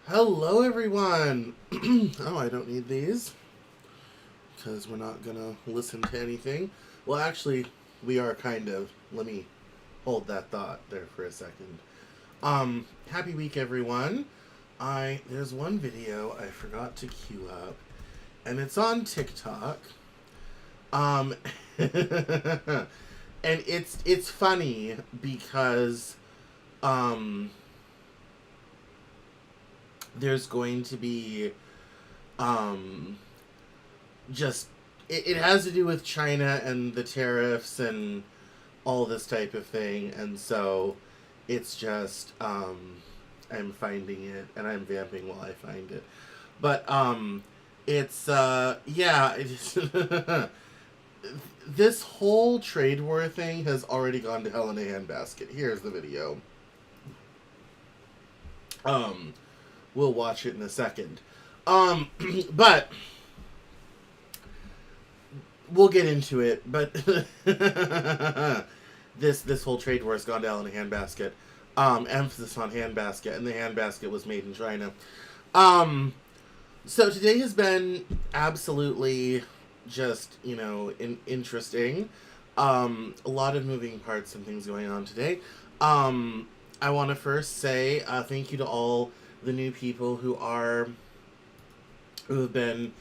Hello, everyone. Oh, I don't need these because we're not gonna listen to anything. Well, actually, we are kind of. Let me hold that thought there for a second. Happy week, everyone. There's one video I forgot to queue up, and it's on TikTok. Um, and it's funny because um there's going to be um just it has to do with China and the tariffs and all this type of thing, and so it's just I'm finding it and I'm vamping while I find it, but it's yeah it's this whole trade war thing has already gone to hell in a handbasket. Here's the video. um we'll watch it in a second. um but we'll get into it, but this whole trade war has gone down in a handbasket. Emphasis on handbasket, and the handbasket was made in China. Um, so today has been absolutely just interesting. A lot of moving parts and things going on today. I want to first say thank you to all the new people who have been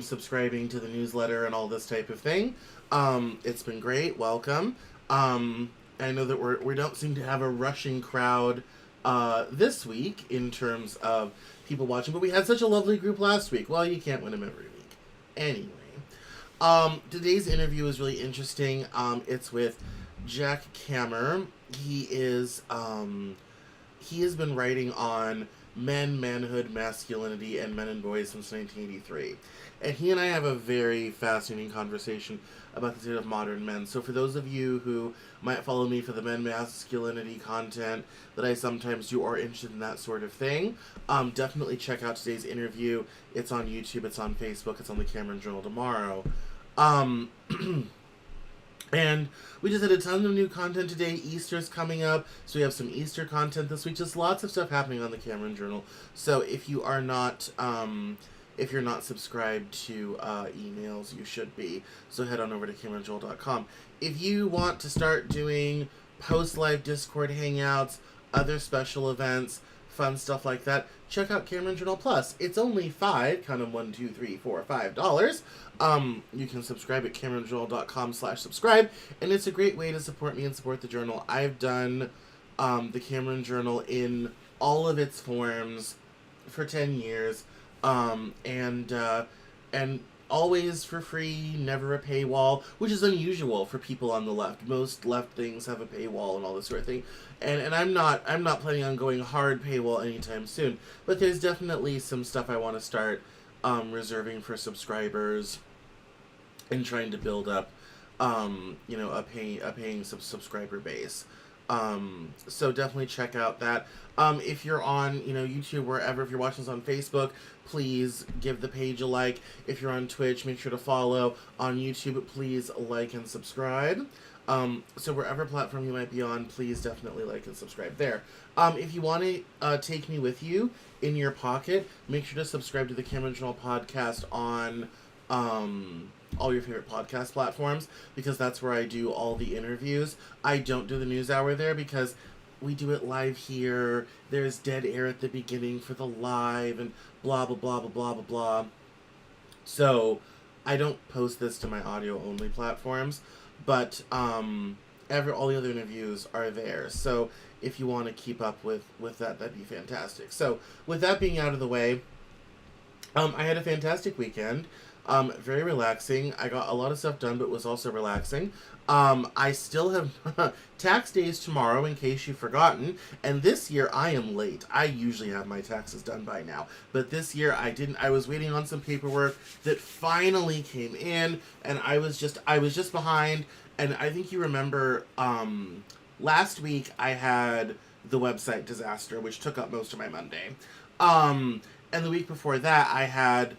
subscribing to the newsletter and all this type of thing. It's been great. Welcome. I know that we don't seem to have a rushing crowd this week in terms of people watching, but we had such a lovely group last week. Well, you can't win them every week. Anyway, today's interview is really interesting. It's with Jack Cameron. He has been writing on men, manhood, masculinity, and men and boys since 1983. And he and I have a very fascinating conversation about the state of modern men. So for those of you who might follow me for the men masculinity content that I sometimes do or are interested in that sort of thing, definitely check out today's interview. It's on YouTube, it's on Facebook, it's on the Cameron Journal tomorrow. Um, And we just had a ton of new content today. Easter's coming up, so we have some Easter content this week. Just lots of stuff happening on the Cameron Journal. So if you're not subscribed to emails, you should be. So head on over to CameronJoel.com. If you want to start doing post-live Discord hangouts, other special events, fun stuff like that, check out Cameron Journal Plus. It's only kind of $5. You can subscribe at CameronJournal.com/subscribe, and it's a great way to support me and support the journal. I've done the Cameron Journal in all of its forms for 10 years, and always for free, never a paywall, which is unusual for people on the left. Most left things have a paywall and all this sort of thing. And I'm not planning on going hard paywall anytime soon. But there's definitely some stuff I want to start reserving for subscribers and trying to build up a paying subscriber base. So definitely check out that. If you're on, YouTube, wherever, if you're watching this on Facebook, please give the page a like. If you're on Twitch, make sure to follow. On YouTube, please like and subscribe. So wherever platform you might be on, please definitely like and subscribe there. If you want to take me with you in your pocket, make sure to subscribe to the Cameron Journal podcast on all your favorite podcast platforms, because that's where I do all the interviews. I don't do the news hour there because we do it live here. There's dead air at the beginning for the live and blah blah blah blah blah blah blah. So I don't post this to my audio only platforms, but all the other interviews are there. So if you want to keep up with that, that'd be fantastic. So with that being out of the way, I had a fantastic weekend. Very relaxing. I got a lot of stuff done, but it was also relaxing. I still have tax days tomorrow, in case you've forgotten. And this year I am late. I usually have my taxes done by now, but this year I didn't. I was waiting on some paperwork that finally came in, and I was just behind. And I think you remember last week I had the website disaster, which took up most of my Monday. And the week before that I had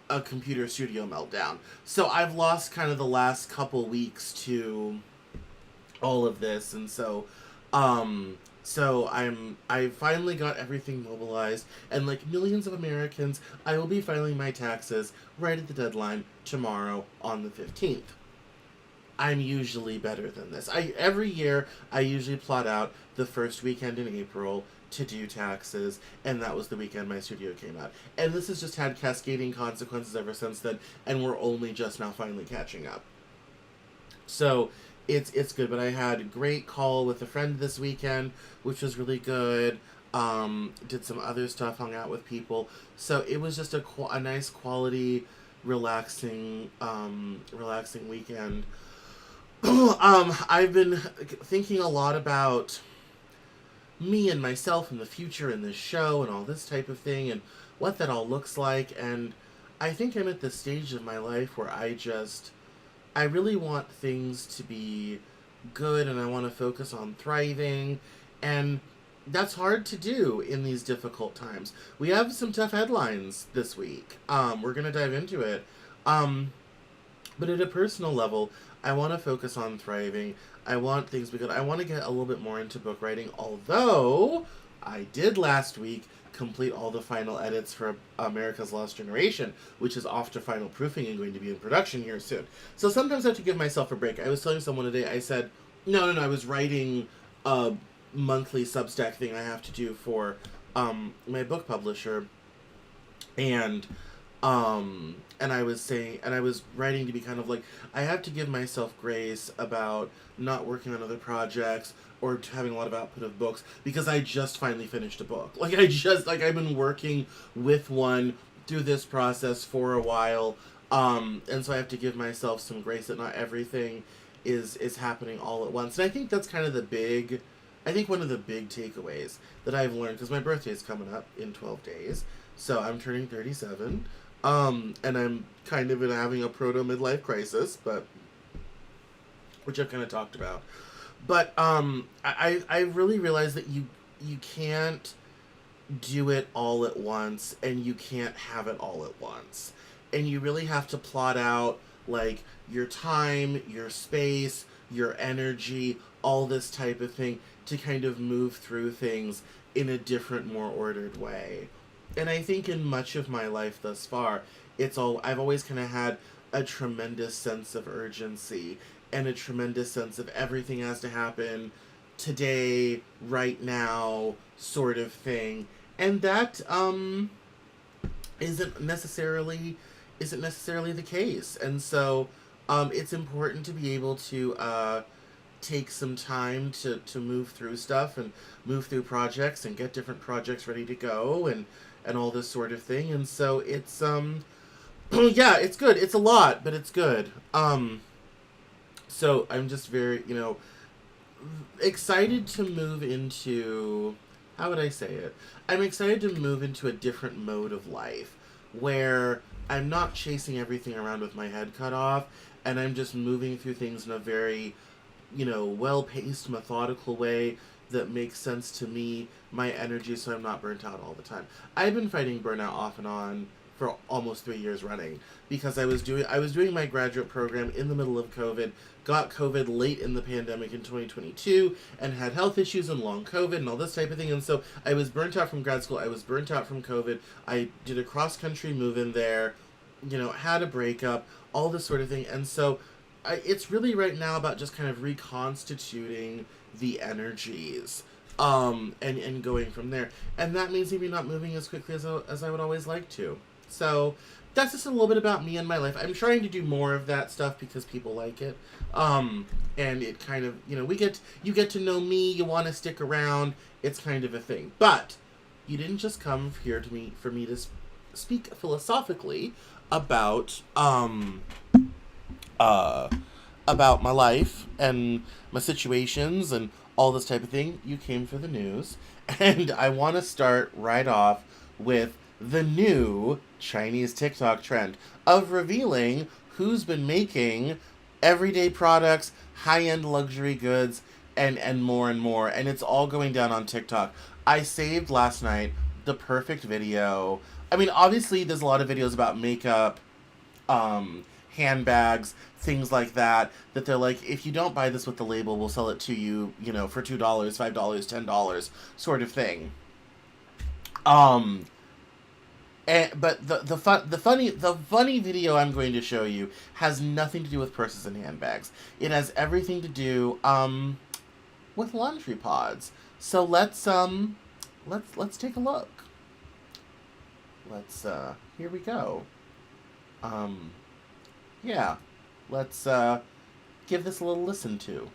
a computer studio meltdown. So I've lost kind of the last couple weeks to all of this, and so So I finally got everything mobilized, and like millions of Americans, I will be filing my taxes right at the deadline tomorrow on the 15th. I'm usually better than this. I every year I usually plot out the first weekend in April to do taxes, and that was the weekend my studio came out. And this has just had cascading consequences ever since then, and we're only just now finally catching up. So it's good. But I had a great call with a friend this weekend, which was really good. Did some other stuff, hung out with people. So it was just a nice quality, relaxing weekend. I've been thinking a lot about me and myself and the future and this show and all this type of thing and what that all looks like. And I think I'm at the stage of my life where I really want things to be good, and I want to focus on thriving. And that's hard to do in these difficult times. We have some tough headlines this week. We're going to dive into it. But at a personal level, I want to focus on thriving. I want things to be good. I want to get a little bit more into book writing, although I did last week complete all the final edits for America's Lost Generation, which is off to final proofing and going to be in production here soon. So sometimes I have to give myself a break. I was telling someone today, I said, no, I was writing a monthly Substack thing I have to do for my book publisher, and I was saying, and I was writing to be kind of like, I have to give myself grace about not working on other projects or having a lot of output of books, because I just finally finished a book. I've been working with one through this process for a while, and so I have to give myself some grace that not everything is happening all at once. And I think that's kind of one of the big takeaways that I've learned, because my birthday is coming up in 12 days, so I'm turning 37, and I'm kind of having a proto-midlife crisis, which I've kind of talked about. But I really realized that you can't do it all at once, and you can't have it all at once. And you really have to plot out, like, your time, your space, your energy, all this type of thing, to kind of move through things in a different, more ordered way. And I think in much of my life thus far, I've always kind of had a tremendous sense of urgency and a tremendous sense of everything has to happen today, right now, sort of thing. And that isn't necessarily the case. And so it's important to be able to take some time to move through stuff and move through projects and get different projects ready to go and all this sort of thing. And so it's yeah, it's good. It's a lot, but it's good. So I'm just very, excited to move into, how would I say it? I'm excited to move into a different mode of life where I'm not chasing everything around with my head cut off, and I'm just moving through things in a very, well-paced, methodical way that makes sense to me, my energy, so I'm not burnt out all the time. I've been fighting burnout off and on for almost 3 years running, because I was doing my graduate program in the middle of COVID, got COVID late in the pandemic in 2022, and had health issues and long COVID and all this type of thing. And so I was burnt out from grad school. I was burnt out from COVID. I did a cross-country move in there, had a breakup, all this sort of thing. And so it's really right now about just kind of reconstituting the energies, and going from there. And that means maybe not moving as quickly as I would always like to. So that's just a little bit about me and my life. I'm trying to do more of that stuff because people like it. And it kind of, you get to know me, you want to stick around. It's kind of a thing. But you didn't just come here for me to speak philosophically about my life and my situations and all this type of thing. You came for the news. And I want to start right off with the new Chinese TikTok trend of revealing who's been making everyday products, high-end luxury goods, and more and more. And it's all going down on TikTok. I saved last night the perfect video. I mean, obviously, there's a lot of videos about makeup, handbags, things like that, that they're like, if you don't buy this with the label, we'll sell it to you, for $2, $5, $10 sort of thing. But the funny video I'm going to show you has nothing to do with purses and handbags. It has everything to do with laundry pods. So let's take a look. Here we go. Yeah, let's give this a little listen to.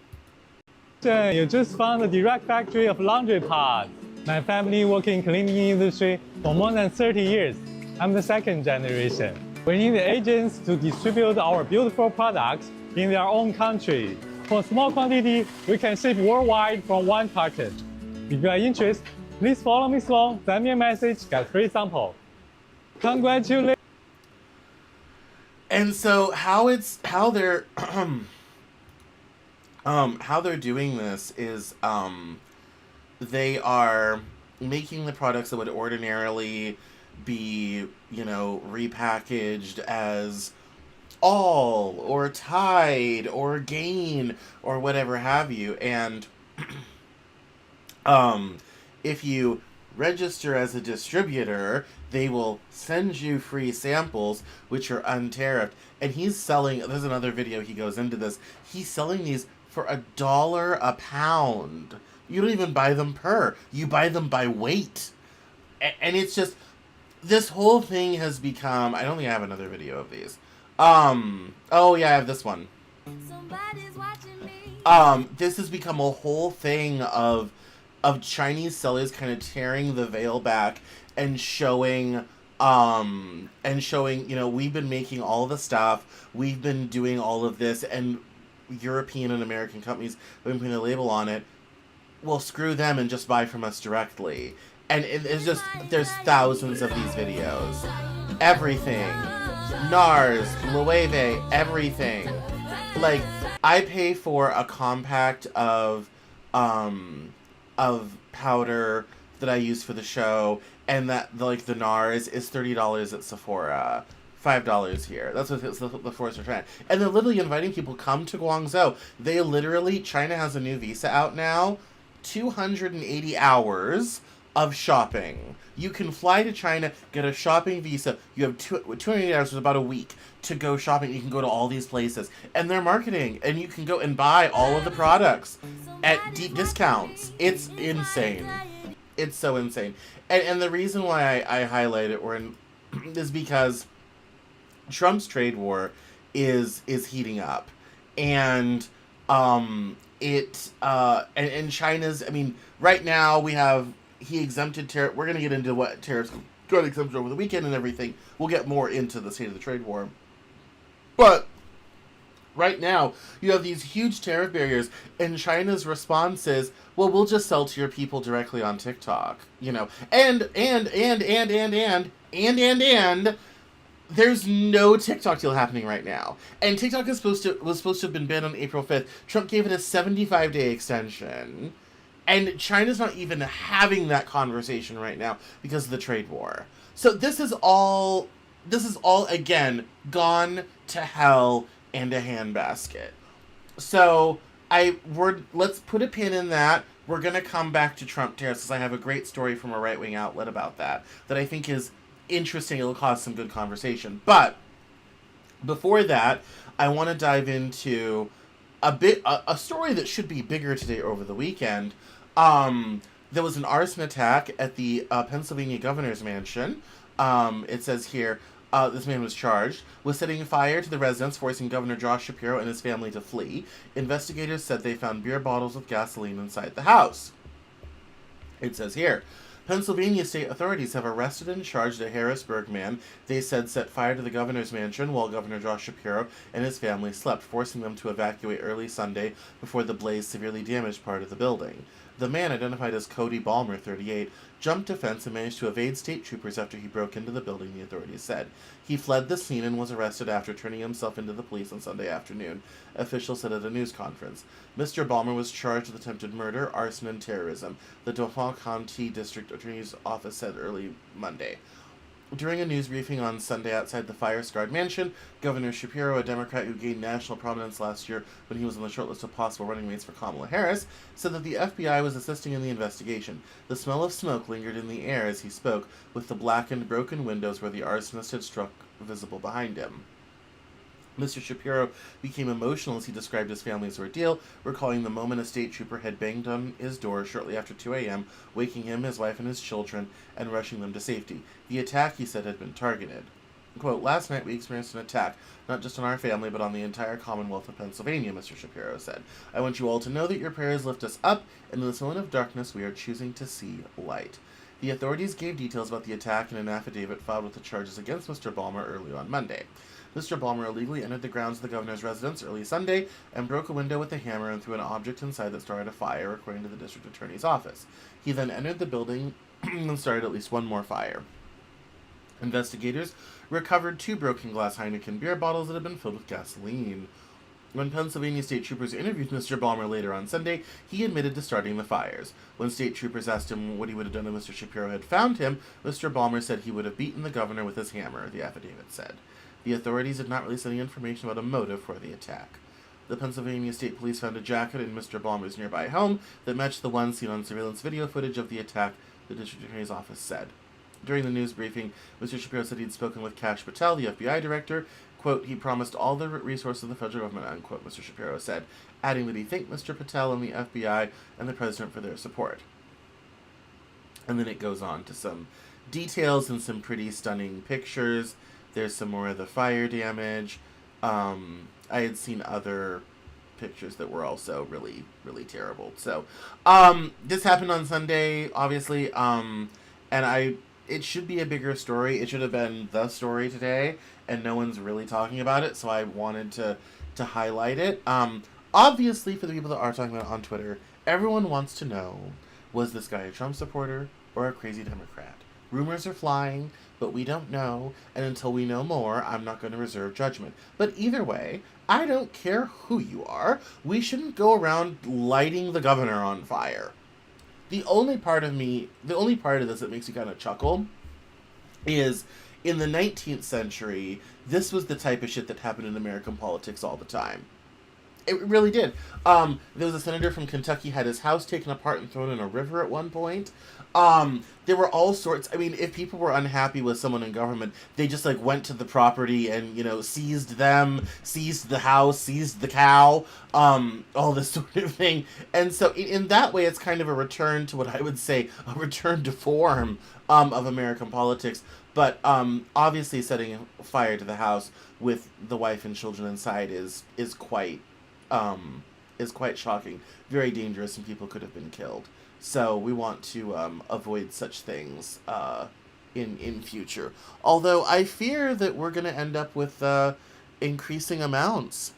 You just found a direct factory of laundry pods. My family working in cleaning industry for more than 30 years. I'm the second generation. We need agents to distribute our beautiful products in their own country. For small quantity, we can ship worldwide from one carton. If you are interested, please follow me along, send me a message, get free sample. Congratulations. And so how they're how they're doing this is they are making the products that would ordinarily be, repackaged as All or Tide or Gain or whatever have you. And if you register as a distributor, they will send you free samples, which are untariffed. And he's selling, there's another video he goes into this, he's selling these for $1 a pound. You don't even buy them per, you buy them by weight. And it's just, this whole thing has become, I don't think I have another video of these. Oh yeah, I have this one. This has become a whole thing of Chinese sellers kind of tearing the veil back and showing, we've been making all the stuff, we've been doing all of this, and European and American companies have been putting a label on it. Well, screw them and just buy from us directly. And there's thousands of these videos. Everything. NARS, Loewe, everything. Like, I pay for a compact of powder that I use for the show, and that, the NARS is $30 at Sephora. $5 here. That's what the force are trying. And they're literally inviting people, come to Guangzhou. China has a new visa out now. 280 hours of shopping. You can fly to China, get a shopping visa. You have 280 hours, is about a week, to go shopping. You can go to all these places. And they're marketing. And you can go and buy all of the products at deep discounts. It's insane. It's so insane. And the reason why I highlight it is because Trump's trade war is heating up. And and China's, right now he exempted tariff. We're going to get into what tariffs got exempted over the weekend and everything. We'll get more into the state of the trade war. But right now, you have these huge tariff barriers, and China's response is, well, we'll just sell to your people directly on TikTok. And there's no TikTok deal happening right now. And TikTok was supposed to have been banned on April 5th. Trump gave it a 75-day extension. And China's not even having that conversation right now because of the trade war. So this is all again gone to hell and a handbasket. So let's put a pin in that. We're gonna come back to Trump tariffs because I have a great story from a right-wing outlet about that I think is interesting. It'll cause some good conversation. But before that, I want to dive into a story that should be bigger today over the weekend. There was an arson attack at the Pennsylvania governor's mansion. It says here, this man was charged with setting fire to the residence, forcing Governor Josh Shapiro and his family to flee. Investigators said they found beer bottles with gasoline inside the house. It says here, Pennsylvania state authorities have arrested and charged a Harrisburg man they said set fire to the governor's mansion while Governor Josh Shapiro and his family slept, forcing them to evacuate early Sunday before the blaze severely damaged part of the building. The man, identified as Cody Balmer, 38, jumped a fence and managed to evade state troopers after he broke into the building, the authorities said. He fled the scene and was arrested after turning himself into the police on Sunday afternoon, officials said at a news conference. Mr. Balmer was charged with attempted murder, arson, and terrorism, the Dauphin County District Attorney's Office said early Monday. During a news briefing on Sunday outside the fire-scarred mansion, Governor Shapiro, a Democrat who gained national prominence last year when he was on the short list of possible running mates for Kamala Harris, said that the FBI was assisting in the investigation. The smell of smoke lingered in the air as he spoke, with the blackened, broken windows where the arsonist had struck visible behind him. Mr. Shapiro became emotional as he described his family's ordeal, recalling the moment a state trooper had banged on his door shortly after 2 a.m., waking him, his wife, and his children, and rushing them to safety. The attack, he said, had been targeted. Quote, "Last night we experienced an attack, not just on our family, but on the entire Commonwealth of Pennsylvania," Mr. Shapiro said. "I want you all to know that your prayers lift us up, and in this moment of darkness we are choosing to see light." The authorities gave details about the attack in an affidavit filed with the charges against Mr. Balmer early on Monday. Mr. Balmer illegally entered the grounds of the governor's residence early Sunday and broke a window with a hammer and threw an object inside that started a fire, according to the district attorney's office. He then entered the building and started at least one more fire. Investigators recovered 2 broken glass Heineken beer bottles that had been filled with gasoline. When Pennsylvania state troopers interviewed Mr. Balmer later on Sunday, he admitted to starting the fires. When state troopers asked him what he would have done if Mr. Shapiro had found him, Mr. Balmer said he would have beaten the governor with his hammer, the affidavit said. The authorities did not release any information about a motive for the attack. The Pennsylvania State Police found a jacket in Mr. Balmer's nearby home that matched the one seen on surveillance video footage of the attack, the district attorney's office said. During the news briefing, Mr. Shapiro said he'd spoken with Kash Patel, the FBI director. Quote, "He promised all the resources of the federal government," unquote, Mr. Shapiro said, adding that he thanked Mr. Patel and the FBI and the president for their support. And then it goes on to some details and some pretty stunning pictures. There's some more of the fire damage. I had seen other pictures that were also really, really terrible. So, this happened on Sunday, obviously, and it should be a bigger story. It should have been the story today, and no one's really talking about it, so I wanted to highlight it. Obviously, for the people that are talking about it on Twitter, everyone wants to know, was this guy a Trump supporter or a crazy Democrat? Rumors are flying, but we don't know, and until we know more, I'm not going to reserve judgment. But either way, I don't care who you are. We shouldn't go around lighting the governor on fire. The only part of this that makes me kind of chuckle is in the 19th century, this was the type of shit that happened in American politics all the time. It really did. There was a senator from Kentucky had his house taken apart and thrown in a river at one point. There were all sorts. I mean, if people were unhappy with someone in government, they just went to the property and seized them, seized the house, seized the cow, all this sort of thing. And so, in that way, it's kind of a return to what I would say a return to form of American politics. But obviously, setting fire to the house with the wife and children inside is quite shocking, very dangerous, and people could have been killed. So we want to avoid such things in future. Although I fear that we're going to end up with increasing amounts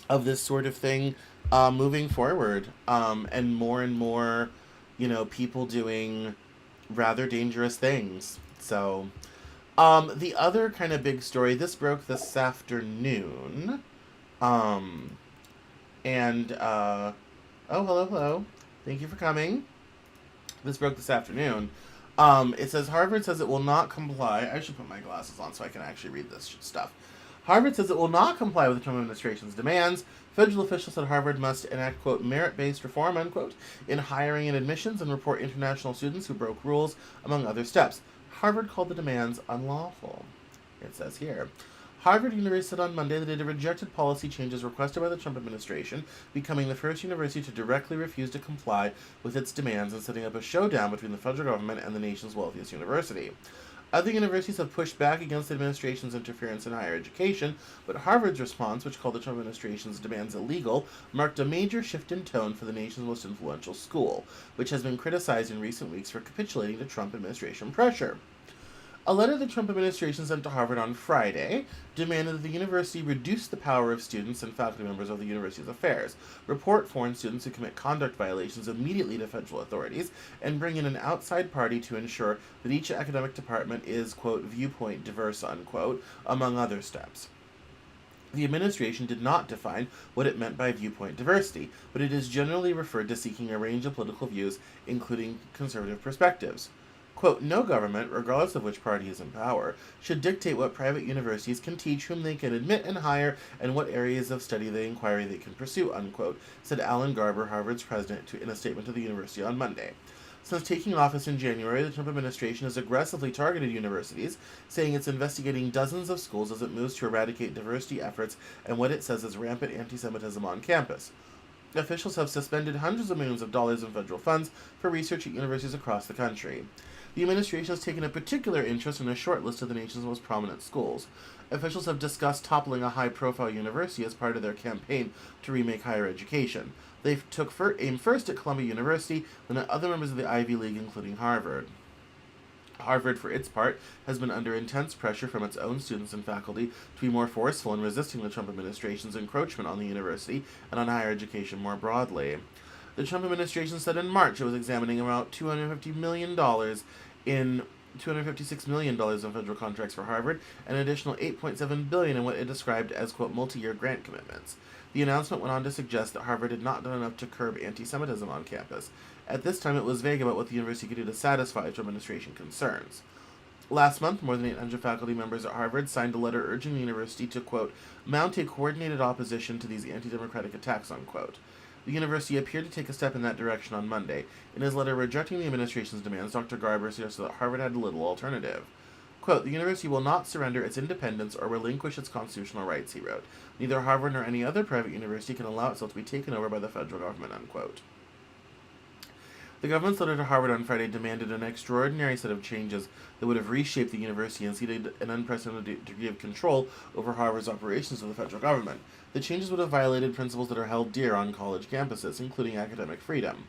of this sort of thing moving forward, and more, people doing rather dangerous things. So the other kind of big story, this broke this afternoon, and oh, hello. Thank you for coming. This broke this afternoon. It says Harvard says it will not comply. I should put my glasses on so I can actually read this stuff. Harvard says it will not comply with the Trump administration's demands. Federal officials said Harvard must enact, quote, merit-based reform, unquote, in hiring and admissions and report international students who broke rules, among other steps. Harvard called the demands unlawful. It says here. Harvard University said on Monday that it had rejected policy changes requested by the Trump administration, becoming the first university to directly refuse to comply with its demands and setting up a showdown between the federal government and the nation's wealthiest university. Other universities have pushed back against the administration's interference in higher education, but Harvard's response, which called the Trump administration's demands illegal, marked a major shift in tone for the nation's most influential school, which has been criticized in recent weeks for capitulating to Trump administration pressure. A letter the Trump administration sent to Harvard on Friday demanded that the university reduce the power of students and faculty members of the university's affairs, report foreign students who commit conduct violations immediately to federal authorities, and bring in an outside party to ensure that each academic department is, quote, viewpoint diverse, unquote, among other steps. The administration did not define what it meant by viewpoint diversity, but it is generally referred to seeking a range of political views, including conservative perspectives. Quote, no government, regardless of which party is in power, should dictate what private universities can teach, whom they can admit and hire, and what areas of study the inquiry they can pursue, unquote, said Alan Garber, Harvard's president, in a statement to the university on Monday. Since taking office in January, the Trump administration has aggressively targeted universities, saying it's investigating dozens of schools as it moves to eradicate diversity efforts and what it says is rampant anti-Semitism on campus. Officials have suspended hundreds of millions of dollars in federal funds for research at universities across the country. The administration has taken a particular interest in a short list of the nation's most prominent schools. Officials have discussed toppling a high-profile university as part of their campaign to remake higher education. They took aim first at Columbia University, then at other members of the Ivy League, including Harvard. Harvard, for its part, has been under intense pressure from its own students and faculty to be more forceful in resisting the Trump administration's encroachment on the university and on higher education more broadly. The Trump administration said in March it was examining about $256 million in federal contracts for Harvard, and an additional $8.7 billion in what it described as, quote, multi-year grant commitments. The announcement went on to suggest that Harvard had not done enough to curb anti-Semitism on campus. At this time, it was vague about what the university could do to satisfy its administration concerns. Last month, more than 800 faculty members at Harvard signed a letter urging the university to, quote, mount a coordinated opposition to these anti-democratic attacks, unquote. The university appeared to take a step in that direction on Monday. In his letter rejecting the administration's demands, Dr. Garber suggested that Harvard had little alternative. Quote, the university will not surrender its independence or relinquish its constitutional rights, he wrote. Neither Harvard nor any other private university can allow itself to be taken over by the federal government, unquote. The government's letter to Harvard on Friday demanded an extraordinary set of changes that would have reshaped the university and ceded an unprecedented degree of control over Harvard's operations to the federal government. The changes would have violated principles that are held dear on college campuses, including academic freedom.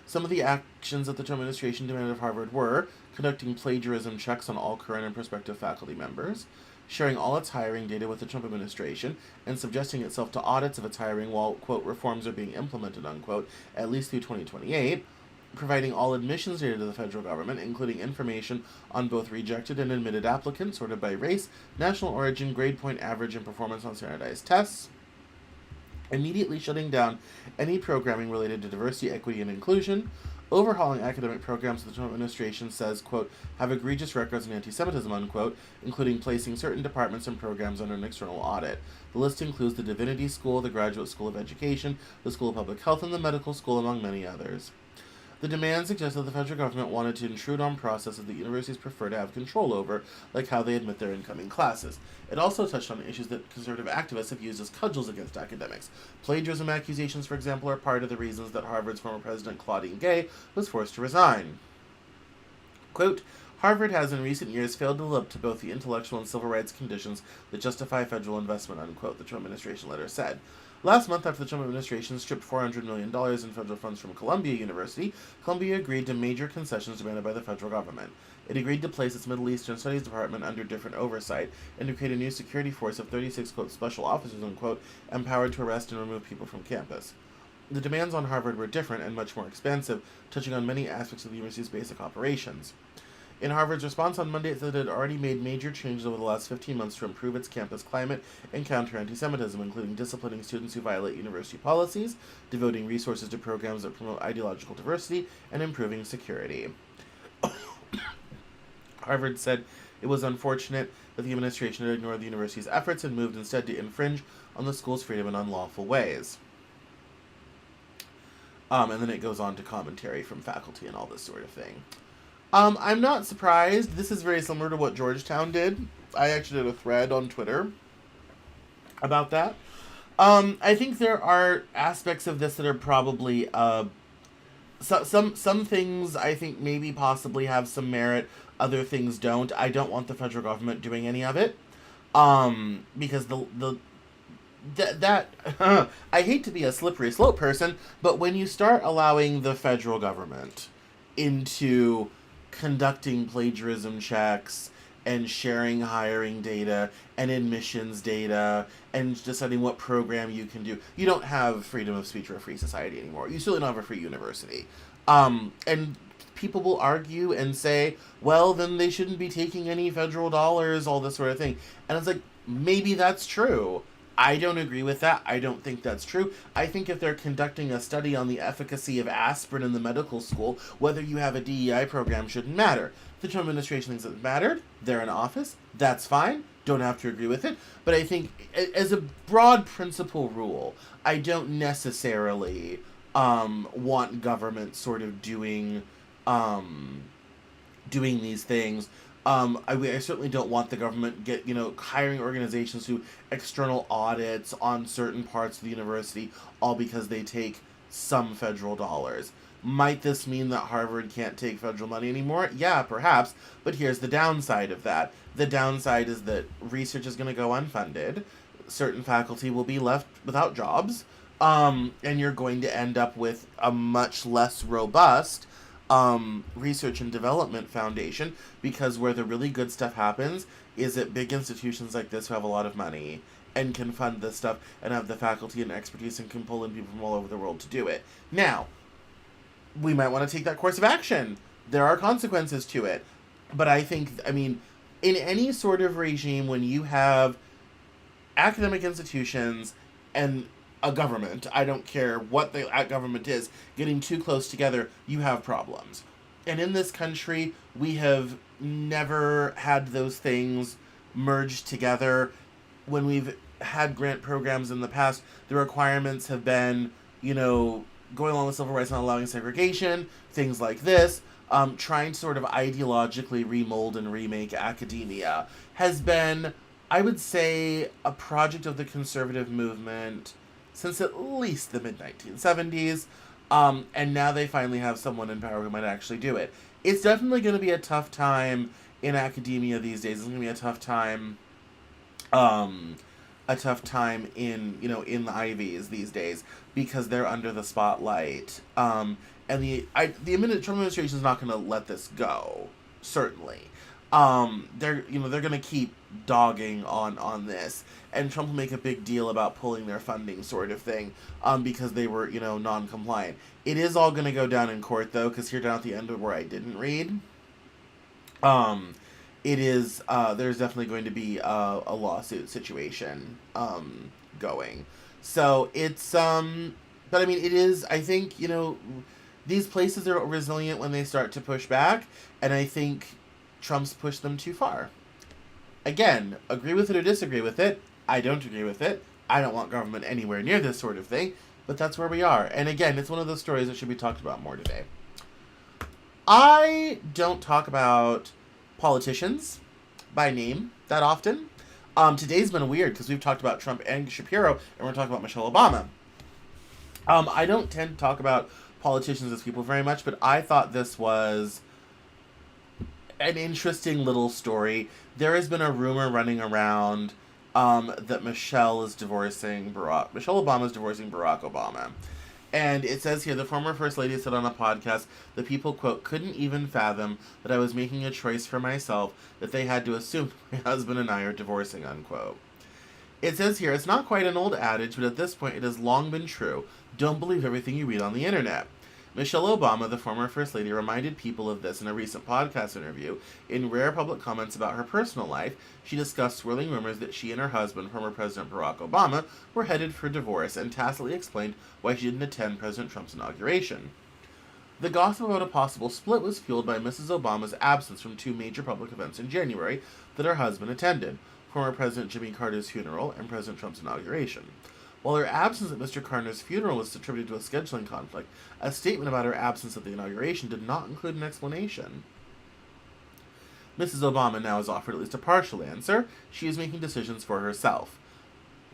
Some of the actions that the Trump administration demanded of Harvard were conducting plagiarism checks on all current and prospective faculty members, sharing all its hiring data with the Trump administration, and subjecting itself to audits of its hiring while, quote, reforms are being implemented, unquote, at least through 2028, providing all admissions data to the federal government, including information on both rejected and admitted applicants sorted by race, national origin, grade point average, and performance on standardized tests, immediately shutting down any programming related to diversity, equity, and inclusion, overhauling academic programs that the Trump administration says, quote, have egregious records in anti-Semitism, unquote, including placing certain departments and programs under an external audit. The list includes the Divinity School, the Graduate School of Education, the School of Public Health, and the Medical School, among many others. The demand suggests that the federal government wanted to intrude on processes that universities prefer to have control over, like how they admit their incoming classes. It also touched on issues that conservative activists have used as cudgels against academics. Plagiarism accusations, for example, are part of the reasons that Harvard's former president, Claudine Gay, was forced to resign. Quote, Harvard has in recent years failed to live up to both the intellectual and civil rights conditions that justify federal investment, unquote, the Trump administration letter said. Last month, after the Trump administration stripped $400 million in federal funds from Columbia University, Columbia agreed to major concessions demanded by the federal government. It agreed to place its Middle Eastern Studies Department under different oversight and to create a new security force of 36, quote, special officers, unquote, empowered to arrest and remove people from campus. The demands on Harvard were different and much more expansive, touching on many aspects of the university's basic operations. In Harvard's response on Monday, it said it had already made major changes over the last 15 months to improve its campus climate and counter anti-Semitism, including disciplining students who violate university policies, devoting resources to programs that promote ideological diversity, and improving security. Harvard said it was unfortunate that the administration had ignored the university's efforts and moved instead to infringe on the school's freedom in unlawful ways. And then it goes on to commentary from faculty and all this sort of thing. I'm not surprised. This is very similar to what Georgetown did. I actually did a thread on Twitter about that. I think there are aspects of this that are probably, some things I think maybe possibly have some merit, other things don't. I don't want the federal government doing any of it, because I hate to be a slippery slope person, but when you start allowing the federal government into conducting plagiarism checks and sharing hiring data and admissions data and deciding what program you can do, you don't have freedom of speech or a free society anymore. You certainly don't have a free university. And people will argue and say, well, then they shouldn't be taking any federal dollars, all this sort of thing. And it's like, maybe that's true. I don't agree with that. I don't think that's true. I think if they're conducting a study on the efficacy of aspirin in the medical school, whether you have a DEI program shouldn't matter. The Trump administration thinks it mattered. They're in office. That's fine. Don't have to agree with it. But I think, as a broad principle rule, I don't necessarily want government sort of doing these things. I certainly don't want the government hiring organizations to do external audits on certain parts of the university, all because they take some federal dollars. Might this mean that Harvard can't take federal money anymore? Yeah, perhaps. But here's the downside of that. The downside is that research is going to go unfunded. Certain faculty will be left without jobs. And you're going to end up with a much less robust research and development foundation, because where the really good stuff happens is at big institutions like this who have a lot of money and can fund this stuff and have the faculty and expertise and can pull in people from all over the world to do it. Now, we might want to take that course of action. There are consequences to it. But in any sort of regime, when you have academic institutions and a government, I don't care what the government is, getting too close together, you have problems. And in this country, we have never had those things merged together. When we've had grant programs in the past, the requirements have been, going along with civil rights, not allowing segregation, things like this. Trying to sort of ideologically remold and remake academia has been, I would say, a project of the conservative movement since at least the mid-1970s, and now they finally have someone in power who might actually do it. It's definitely going to be a tough time in academia these days. It's going to be a tough time in the Ivies these days, because they're under the spotlight. And the Trump administration is not going to let this go. Certainly, they're going to keep dogging on this, and Trump will make a big deal about pulling their funding, sort of thing, because they were non-compliant. It is all going to go down in court though, because here down at the end of where I didn't read, it is there's definitely going to be a lawsuit situation going. So it's but it is, I think, these places are resilient when they start to push back, and I think Trump's pushed them too far. Again, agree with it or disagree with it. I don't agree with it. I don't want government anywhere near this sort of thing, but that's where we are. And again, it's one of those stories that should be talked about more today. I don't talk about politicians by name that often. Today's been weird because we've talked about Trump and Shapiro, and we're talking about Michelle Obama. I don't tend to talk about politicians as people very much, but I thought this was an interesting little story. There has been a rumor running around that Michelle Obama is divorcing Barack Obama. And it says here, the former First Lady said on a podcast, the people, quote, couldn't even fathom that I was making a choice for myself, that they had to assume my husband and I are divorcing, unquote. It says here, it's not quite an old adage, but at this point it has long been true. Don't believe everything you read on the internet. Michelle Obama, the former First Lady, reminded people of this in a recent podcast interview. In rare public comments about her personal life, she discussed swirling rumors that she and her husband, former President Barack Obama, were headed for divorce, and tacitly explained why she didn't attend President Trump's inauguration. The gossip about a possible split was fueled by Mrs. Obama's absence from two major public events in January that her husband attended, former President Jimmy Carter's funeral and President Trump's inauguration. While her absence at Mr. Carter's funeral was attributed to a scheduling conflict, a statement about her absence at the inauguration did not include an explanation. Mrs. Obama now has offered at least a partial answer. She is making decisions for herself.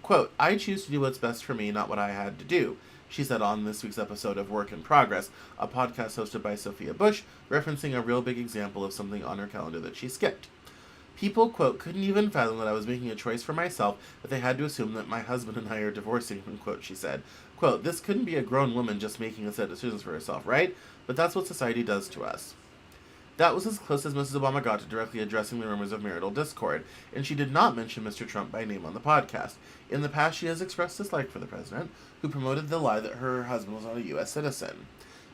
Quote, I choose to do what's best for me, not what I had to do, she said on this week's episode of Work in Progress, a podcast hosted by Sophia Bush, referencing a real big example of something on her calendar that she skipped. People, quote, couldn't even fathom that I was making a choice for myself, that they had to assume that my husband and I are divorcing, unquote, she said. Quote, this couldn't be a grown woman just making a set of decisions for herself, right? But that's what society does to us. That was as close as Mrs. Obama got to directly addressing the rumors of marital discord, and she did not mention Mr. Trump by name on the podcast. In the past, she has expressed dislike for the president, who promoted the lie that her husband was not a U.S. citizen.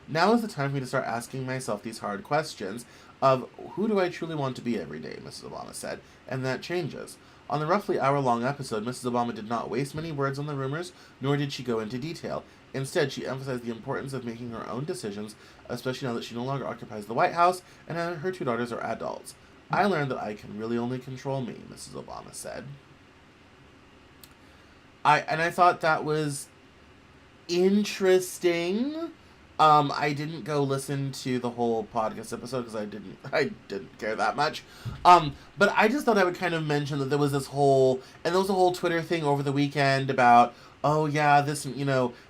Now is the time for me to start asking myself these hard questions. of who do I truly want to be every day, Mrs. Obama said, and that changes. On the roughly hour-long episode, Mrs. Obama did not waste many words on the rumors, nor did she go into detail. Instead, she emphasized the importance of making her own decisions, especially now that she no longer occupies the White House and her two daughters are adults. I learned that I can really only control me, Mrs. Obama said. I thought that was interesting. I didn't go listen to the whole podcast episode because I didn't care that much. But I just thought I would kind of mention that there was a whole Twitter thing over the weekend about, oh yeah, this,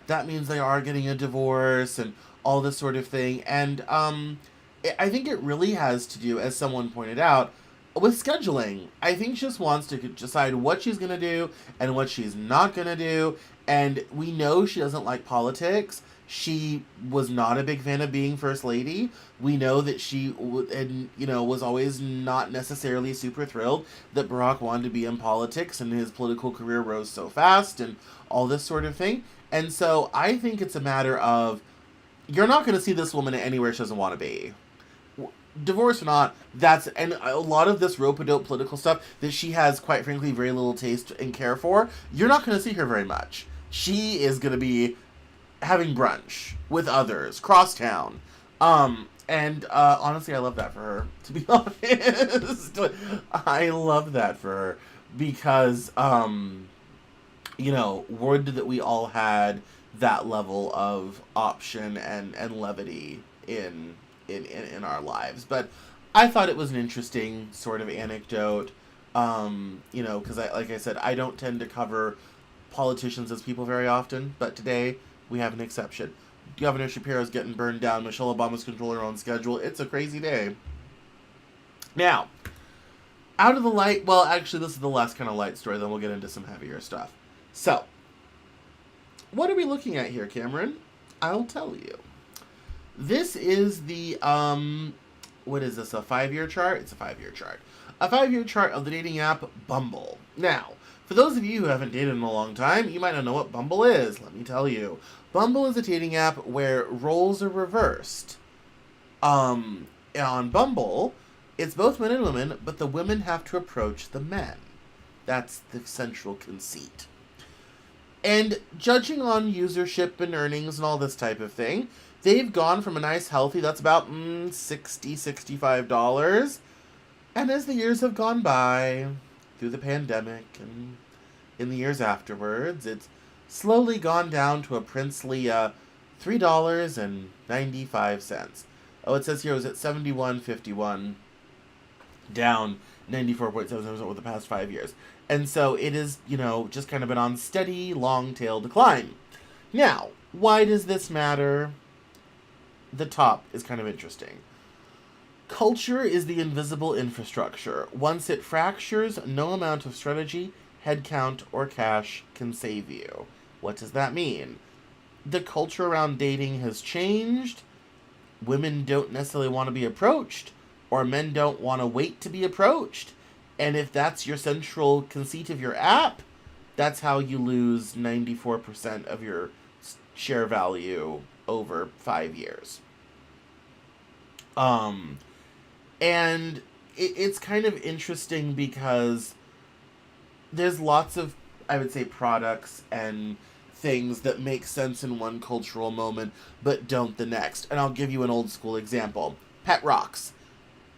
that means they are getting a divorce and all this sort of thing. And I think it really has to do, as someone pointed out, with scheduling. I think she just wants to decide what she's going to do and what she's not going to do. And we know she doesn't like politics. She was not a big fan of being First Lady. We know that she was always not necessarily super thrilled that Barack wanted to be in politics and his political career rose so fast and all this sort of thing. And so I think it's a matter of, you're not going to see this woman anywhere she doesn't want to be. Divorce or not, and a lot of this rope-a-dope political stuff that she has, quite frankly, very little taste and care for, you're not going to see her very much. She is going to be having brunch with others, crosstown. Honestly, I love that for her, to be honest. I love that for her because, would that we all had that level of option and levity in our lives. But I thought it was an interesting sort of anecdote, because like I said, I don't tend to cover politicians as people very often, but today we have an exception. Governor Shapiro's getting burned down. Michelle Obama's controlling her own schedule. It's a crazy day. Now, out of the light, well, actually, this is the last kind of light story, then we'll get into some heavier stuff. So, what are we looking at here, Cameron? I'll tell you. This is the, what is this, a 5-year chart? It's a 5-year chart. A 5-year chart of the dating app Bumble. Now, for those of you who haven't dated in a long time, you might not know what Bumble is. Let me tell you. Bumble is a dating app where roles are reversed. On Bumble, it's both men and women, but the women have to approach the men. That's the central conceit. And judging on usership and earnings and all this type of thing, they've gone from a nice healthy, that's about $60, $65. And as the years have gone by, through the pandemic and in the years afterwards, it's slowly gone down to a princely $3.95. Oh, it says here it was at $71.51, down 94.7% over the past 5 years. And so it is, just kind of been on steady, long-tail decline. Now, why does this matter? The top is kind of interesting. Culture is the invisible infrastructure. Once it fractures, no amount of strategy, headcount, or cash can save you. What does that mean? The culture around dating has changed. Women don't necessarily want to be approached, or men don't want to wait to be approached. And if that's your central conceit of your app, that's how you lose 94% of your share value over 5 years. And it's kind of interesting because there's lots of, I would say, products and things that make sense in one cultural moment but don't the next. And I'll give you an old school example. Pet rocks.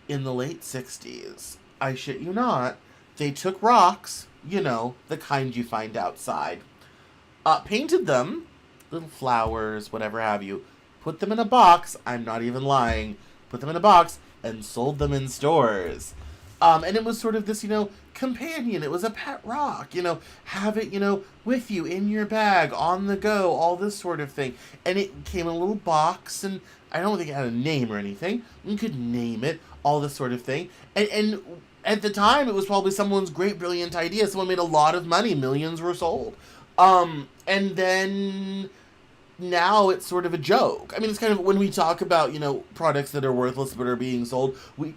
In the late 60s, I shit you not, they took rocks, the kind you find outside, painted them, little flowers, whatever have you, put them in a box, I'm not even lying, put them in a box, and sold them in stores. And it was sort of this, companion. It was a pet rock, have it, with you, in your bag, on the go, all this sort of thing. And it came in a little box, and I don't think it had a name or anything. You could name it, all this sort of thing. And at the time, it was probably someone's great, brilliant idea. Someone made a lot of money. Millions were sold. And then now it's sort of a joke. I mean, it's kind of, when we talk about, products that are worthless but are being sold, we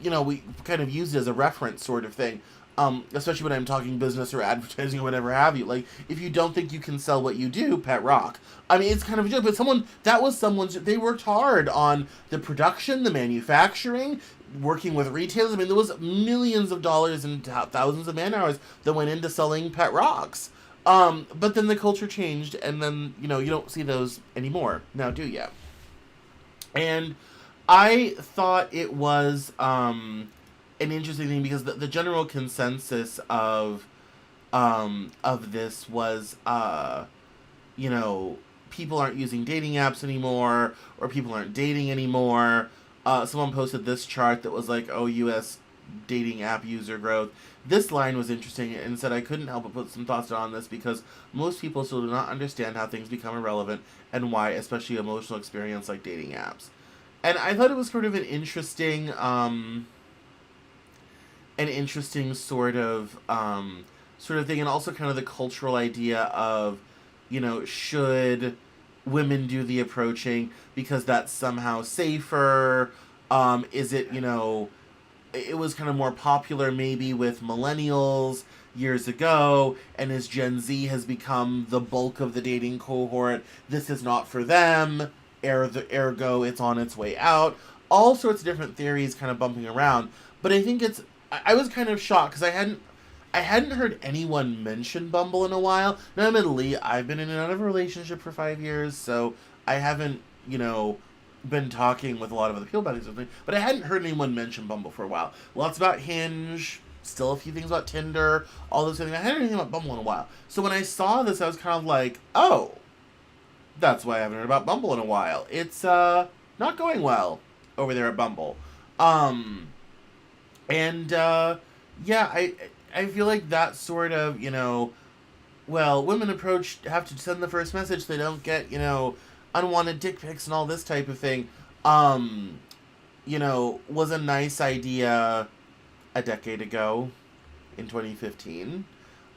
kind of use it as a reference sort of thing. Especially when I'm talking business or advertising or whatever have you. Like, if you don't think you can sell what you do, pet rock. I mean, it's kind of a joke, but they worked hard on the production, the manufacturing, working with retailers. I mean, there was millions of dollars and thousands of man hours that went into selling pet rocks. But then the culture changed, and then, you don't see those anymore. Now, do ya? And I thought it was an interesting thing because the general consensus of this was, people aren't using dating apps anymore, or people aren't dating anymore. Someone posted this chart that was like, oh, U.S. dating app user growth. This line was interesting and said, I couldn't help but put some thoughts on this because most people still do not understand how things become irrelevant and why, especially emotional experience like dating apps. And I thought it was sort of an interesting sort of thing, and also kind of the cultural idea of, should women do the approaching because that's somehow safer? Is it, it was kind of more popular maybe with millennials years ago, and as Gen Z has become the bulk of the dating cohort, this is not for them, ergo it's on its way out. All sorts of different theories kind of bumping around, but I think I was kind of shocked because I hadn't heard anyone mention Bumble in a while. Now, admittedly, I've been in and out of a relationship for 5 years, so I haven't, been talking with a lot of other people about these things, but I hadn't heard anyone mention Bumble for a while. Lots about Hinge, still a few things about Tinder, all those things. I hadn't heard anything about Bumble in a while. So when I saw this, I was kind of like, oh, that's why I haven't heard about Bumble in a while. It's not going well over there at Bumble. Yeah, I feel like that sort of, women have to send the first message. They don't get, unwanted dick pics and all this type of thing, was a nice idea a decade ago in 2015.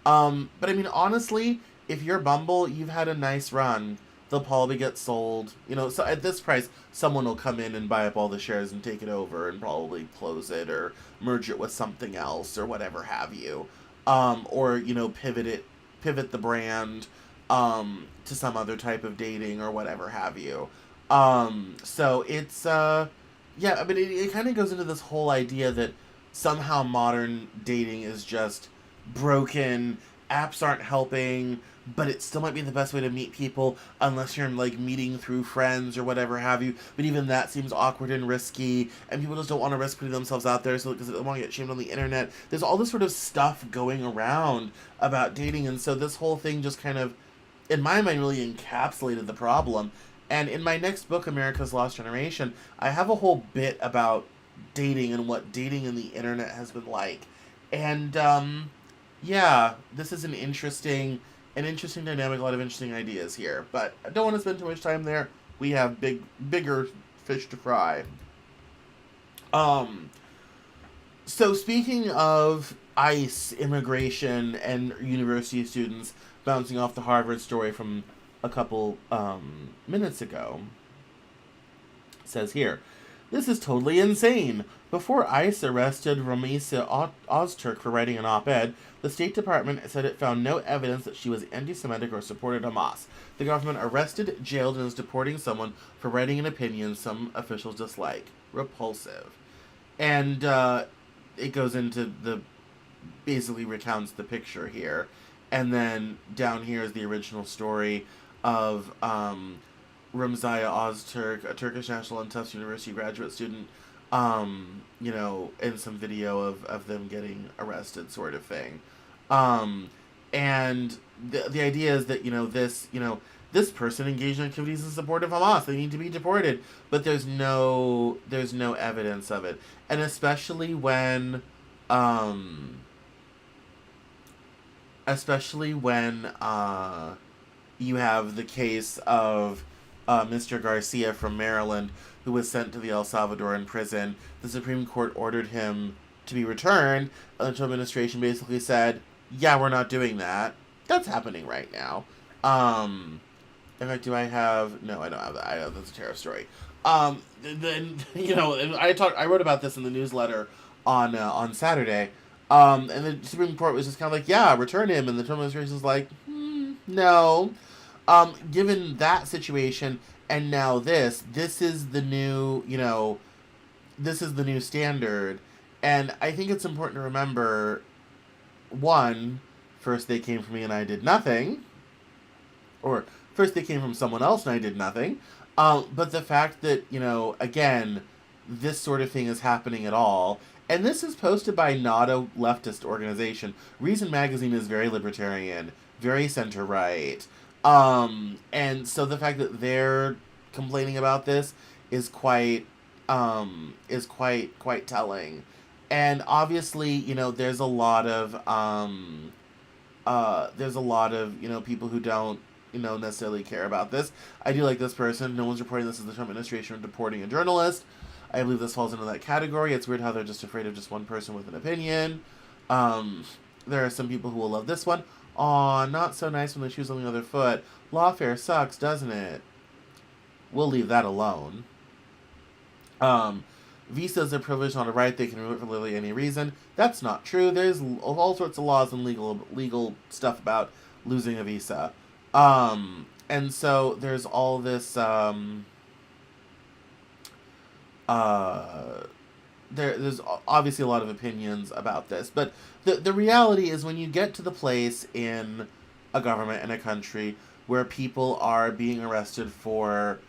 But I mean, honestly, if you're Bumble, you've had a nice run. They'll probably get sold. So at this price, someone will come in and buy up all the shares and take it over and probably close it or merge it with something else or whatever have you. Or, pivot the brand to some other type of dating or whatever have you. So it's, but it kind of goes into this whole idea that somehow modern dating is just broken, apps aren't helping, but it still might be the best way to meet people unless you're like meeting through friends or whatever have you. But even that seems awkward and risky, and people just don't want to risk putting themselves out there, so because they don't want to get shamed on the internet. There's all this sort of stuff going around about dating, and so this whole thing just kind of, in my mind, really encapsulated the problem. And in my next book, America's Lost Generation, I have a whole bit about dating and what dating in the internet has been like. And this is an interesting dynamic, a lot of interesting ideas here. But I don't want to spend too much time there. We have bigger fish to fry. So speaking of ICE, immigration, and university students bouncing off the Harvard story from a couple minutes ago, it says here, this is totally insane. Before ICE arrested Ramisa Ozturk for writing an op-ed, the State Department said it found no evidence that she was anti-Semitic or supported Hamas. The government arrested, jailed, and is deporting someone for writing an opinion some officials dislike. Repulsive. And it goes into basically recounts the picture here. And then down here is the original story of Ramzaya Ozturk, a Turkish National and Tufts University graduate student, in some video of them getting arrested, sort of thing. And the idea is that, this person engaged in activities in support of Hamas. They need to be deported, but there's no evidence of it. And especially when you have the case of Mr. Garcia from Maryland, who was sent to the El Salvadoran prison. The Supreme Court ordered him to be returned, and the Trump administration basically said, yeah, we're not doing that. That's happening right now. In fact, do I have... No, I don't have that. That's a terror story. Then, I wrote about this in the newsletter on Saturday, and the Supreme Court was just kind of like, yeah, return him, and the Trump administration was like, no. Given that situation, and now this is the new, this is the new standard. And I think it's important to remember, one, first they came from me and I did nothing. Or first they came from someone else and I did nothing. But the fact that, again, this sort of thing is happening at all. And this is posted by not a leftist organization. Reason Magazine is very libertarian, very center-right. And so the fact that they're complaining about this is quite telling. And obviously, there's a lot of people who don't, necessarily care about this. I do like this person. No one's reporting this as the Trump administration deporting a journalist. I believe this falls into that category. It's weird how they're just afraid of just one person with an opinion. There are some people who will love this one. Aw, not so nice when the shoe's on the other foot. Lawfare sucks, doesn't it? We'll leave that alone. Visas are privileged, not a right. They can remove it for literally any reason. That's not true. There's all sorts of laws and legal stuff about losing a visa. And so there's all this, there's obviously a lot of opinions about this, but the reality is when you get to the place in a government in a country where people are being arrested for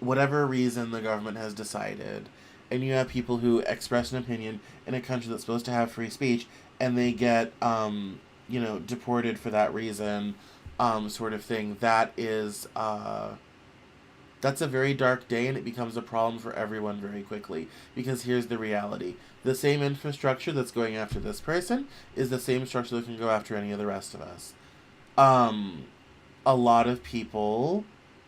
whatever reason the government has decided, and you have people who express an opinion in a country that's supposed to have free speech, and they get, deported for that reason, sort of thing, that is, that's a very dark day, and it becomes a problem for everyone very quickly. Because here's the reality. The same infrastructure that's going after this person is the same structure that can go after any of the rest of us. A lot of people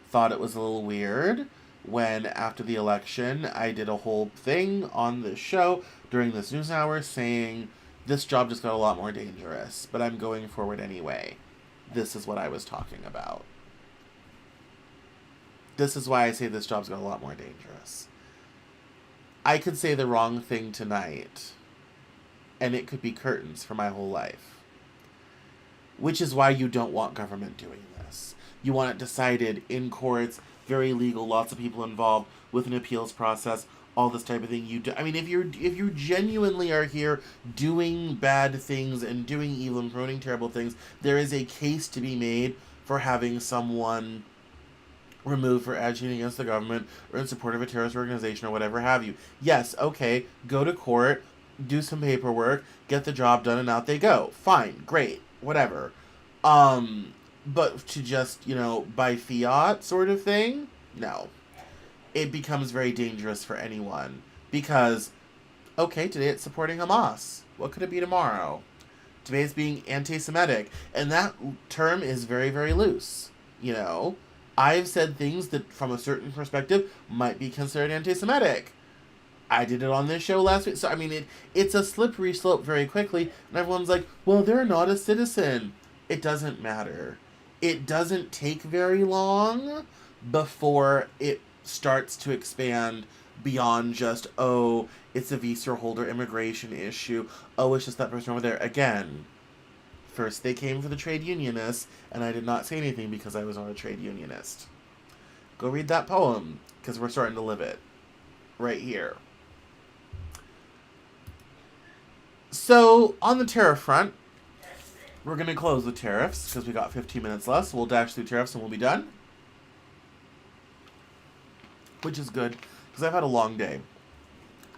thought it was a little weird when, after the election, I did a whole thing on this show during this news hour saying, this job just got a lot more dangerous, but I'm going forward anyway. This is what I was talking about. This is why I say this job's got a lot more dangerous. I could say the wrong thing tonight, and it could be curtains for my whole life. Which is why you don't want government doing this. You want it decided in courts, very legal, lots of people involved, with an appeals process, all this type of thing. If you genuinely are here doing bad things and doing evil and promoting terrible things, there is a case to be made for having someone removed for agitating against the government or in support of a terrorist organization or whatever have you. Yes, okay, go to court, do some paperwork, get the job done, and out they go. Fine, great, whatever. But to just, by fiat sort of thing, no. It becomes very dangerous for anyone. Because, okay, today it's supporting Hamas. What could it be tomorrow? Today it's being anti-Semitic. And that term is very, very loose. I've said things that, from a certain perspective, might be considered anti-Semitic. I did it on this show last week. So, it's a slippery slope very quickly. And everyone's like, well, they're not a citizen. It doesn't matter. It doesn't take very long before it starts to expand beyond just, oh, it's a visa holder immigration issue. Oh, it's just that person over there. Again, first they came for the trade unionists, and I did not say anything because I was not a trade unionist. Go read that poem, because we're starting to live it. Right here. So, on the tariff front, we're going to close with tariffs, because we got 15 minutes left, so we'll dash through tariffs and we'll be done. Which is good, because I've had a long day.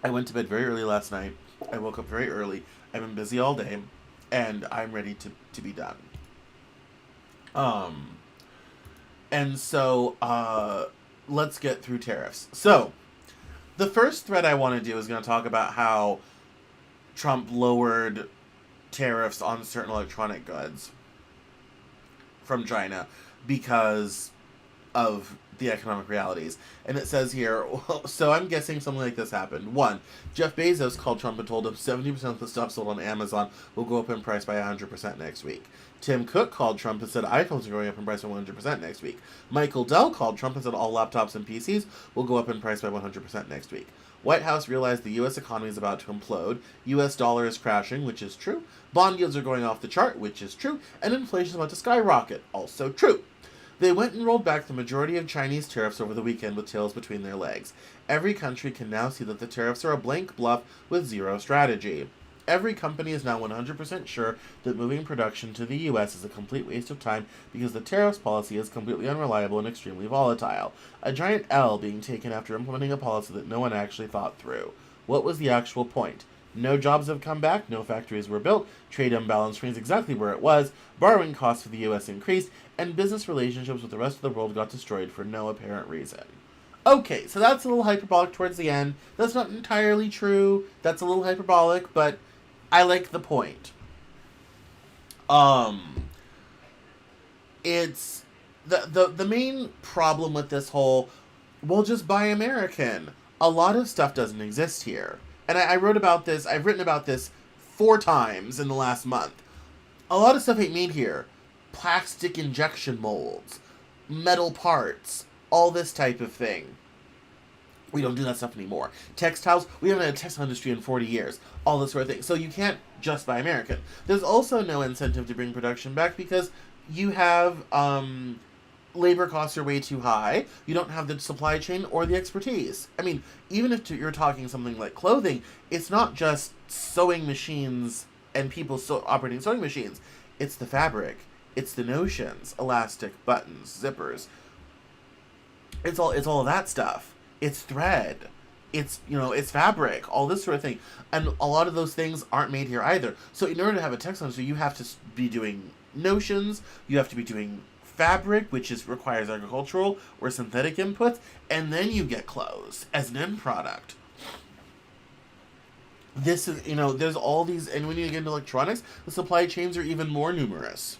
I went to bed very early last night. I woke up very early. I've been busy all day, and I'm ready to be done. And so, let's get through tariffs. So, the first thread I want to do is going to talk about how Trump lowered tariffs on certain electronic goods from China because of the economic realities. And it says here, so I'm guessing something like this happened. 1, Jeff Bezos called Trump and told him 70% of the stuff sold on Amazon will go up in price by 100% next week. Tim Cook called Trump and said iPhones are going up in price by 100% next week. Michael Dell called Trump and said all laptops and PCs will go up in price by 100% next week. White House realized the U.S. economy is about to implode. U.S. dollar is crashing, which is true. Bond yields are going off the chart, which is true. And inflation is about to skyrocket, also true. They went and rolled back the majority of Chinese tariffs over the weekend with tails between their legs. Every country can now see that the tariffs are a blank bluff with zero strategy. Every company is now 100% sure that moving production to the US is a complete waste of time because the tariffs policy is completely unreliable and extremely volatile. A giant L being taken after implementing a policy that no one actually thought through. What was the actual point? No jobs have come back, no factories were built, trade imbalance remains exactly where it was, borrowing costs for the US increased, and business relationships with the rest of the world got destroyed for no apparent reason. Okay, so that's a little hyperbolic towards the end. That's not entirely true. That's a little hyperbolic, but I like the point. It's the main problem with this whole, well, just buy American. A lot of stuff doesn't exist here. And I've written about this 4 times in the last month. A lot of stuff ain't made here. Plastic injection molds, metal parts, all this type of thing. We don't do that stuff anymore. Textiles, we haven't had a textile industry in 40 years. All this sort of thing. So you can't just buy American. There's also no incentive to bring production back because you have labor costs are way too high. You don't have the supply chain or the expertise. I mean, even if you're talking something like clothing, it's not just sewing machines and people operating sewing machines. It's the fabric. It's the notions, elastic, buttons, zippers. It's all of that stuff. It's thread. It's fabric, all this sort of thing. And a lot of those things aren't made here either. So in order to have a textile industry, you have to be doing notions, you have to be doing fabric, which requires agricultural or synthetic inputs, and then you get clothes as an end product. This is, there's all these, and when you get into electronics, the supply chains are even more numerous